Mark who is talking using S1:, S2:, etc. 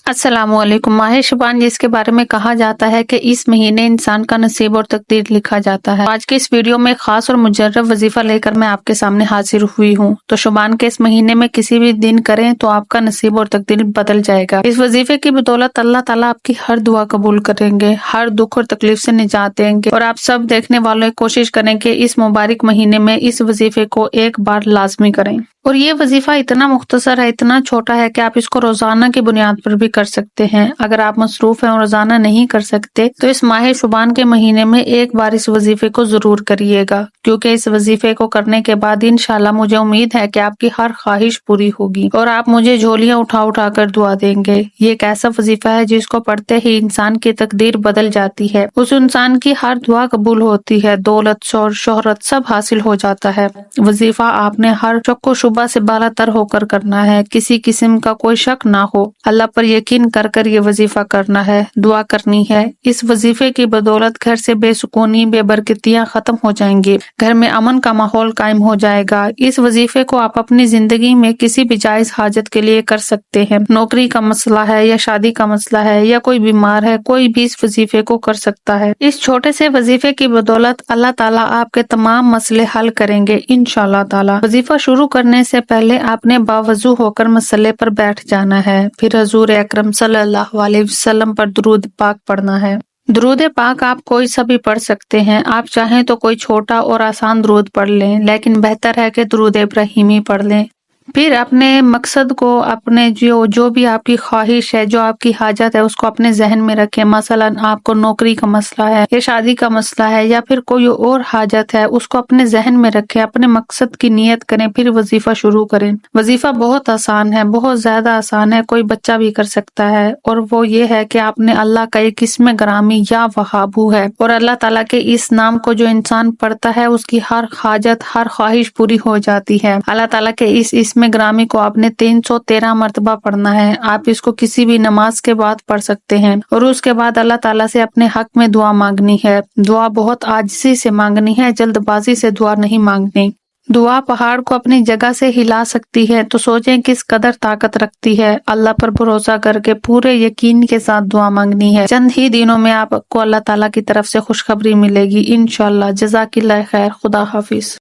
S1: السلام علیکم۔ ماہ شعبان جس کے بارے میں کہا جاتا ہے کہ اس مہینے انسان کا نصیب اور تقدیر لکھا جاتا ہے، آج کے اس ویڈیو میں خاص اور مجرب وظیفہ لے کر میں آپ کے سامنے حاضر ہوئی ہوں۔ تو شعبان کے اس مہینے میں کسی بھی دن کریں تو آپ کا نصیب اور تقدیر بدل جائے گا۔ اس وظیفے کی بدولت اللہ تعالیٰ آپ کی ہر دعا قبول کریں گے، ہر دکھ اور تکلیف سے نجات دیں گے، اور آپ سب دیکھنے والے کوشش کریں کہ اس مبارک مہینے میں اس وظیفے کو ایک بار لازمی کریں۔ اور یہ وظیفہ اتنا مختصر ہے، اتنا چھوٹا ہے کہ آپ اس کو روزانہ کی بنیاد پر بھی کر سکتے ہیں۔ اگر آپ مصروف ہیں اور روزانہ نہیں کر سکتے تو اس ماہ شعبان کے مہینے میں ایک بار اس وظیفے کو ضرور کریے گا، کیونکہ اس وظیفے کو کرنے کے بعد انشاءاللہ مجھے امید ہے کہ آپ کی ہر خواہش پوری ہوگی اور آپ مجھے جھولیاں اٹھا اٹھا کر دعا دیں گے۔ یہ ایک ایسا وظیفہ ہے جس کو پڑھتے ہی انسان کی تقدیر بدل جاتی ہے، اس انسان کی ہر دعا قبول ہوتی ہے، دولت شہرت سب حاصل ہو جاتا ہے۔ وظیفہ آپ نے ہر شک و شبہ سے بالا تر ہو کر کرنا ہے، کسی قسم کا کوئی شک نہ ہو، اللہ پر یقین کر کر یہ وظیفہ کرنا ہے، دعا کرنی ہے۔ اس وظیفے کی بدولت گھر سے بے سکونی، بے برکتیاں ختم ہو جائیں گی، گھر میں امن کا ماحول قائم ہو جائے گا۔ اس وظیفے کو آپ اپنی زندگی میں کسی بھی جائز حاجت کے لیے کر سکتے ہیں، نوکری کا مسئلہ ہے یا شادی کا مسئلہ ہے یا کوئی بیمار ہے، کوئی بھی اس وظیفے کو کر سکتا ہے۔ اس چھوٹے سے وظیفے کی بدولت اللہ تعالیٰ آپ کے تمام مسئلے حل کریں گے انشاءاللہ تعالیٰ۔ وظیفہ شروع کرنے سے پہلے آپ نے باوضو ہو کر مصلے پر بیٹھ جانا ہے، پھر حضور اکرم صلی اللہ علیہ وسلم پر درود پاک پڑھنا ہے۔ درود پاک آپ کوئی سا بھی پڑھ سکتے ہیں، آپ چاہیں تو کوئی چھوٹا اور آسان درود پڑھ لیں، لیکن بہتر ہے کہ درود ابراہیمی پڑھ لیں۔ پھر اپنے مقصد کو، اپنے جو بھی آپ کی خواہش ہے، جو آپ کی حاجت ہے، اس کو اپنے ذہن میں رکھیں۔ مثلا آپ کو نوکری کا مسئلہ ہے یا شادی کا مسئلہ ہے یا پھر کوئی اور حاجت ہے، اس کو اپنے ذہن میں رکھیں، اپنے مقصد کی نیت کریں، پھر وظیفہ شروع کریں۔ وظیفہ بہت آسان ہے، بہت زیادہ آسان ہے، کوئی بچہ بھی کر سکتا ہے، اور وہ یہ ہے کہ آپ نے اللہ کا ایک اسم گرامی یا وہابو ہے، اور اللہ تعالیٰ کے اس نام کو جو انسان پڑھتا ہے اس کی ہر حاجت، ہر خواہش پوری ہو جاتی ہے۔ اللہ تعالیٰ کے اس اسم گرامی کو آپ نے 313 مرتبہ پڑھنا ہے۔ آپ اس کو کسی بھی نماز کے بعد پڑھ سکتے ہیں، اور اس کے بعد اللہ تعالیٰ سے اپنے حق میں دعا مانگنی ہے۔ دعا بہت عاجزی سے مانگنی ہے، جلد بازی سے دعا نہیں مانگنی۔ دعا پہاڑ کو اپنی جگہ سے ہلا سکتی ہے، تو سوچیں کس قدر طاقت رکھتی ہے۔ اللہ پر بھروسہ کر کے پورے یقین کے ساتھ دعا مانگنی ہے، چند ہی دنوں میں آپ کو اللہ تعالیٰ کی طرف سے خوشخبری ملے گی انشاءاللہ۔ جزاک اللہ خیر، خدا حافظ۔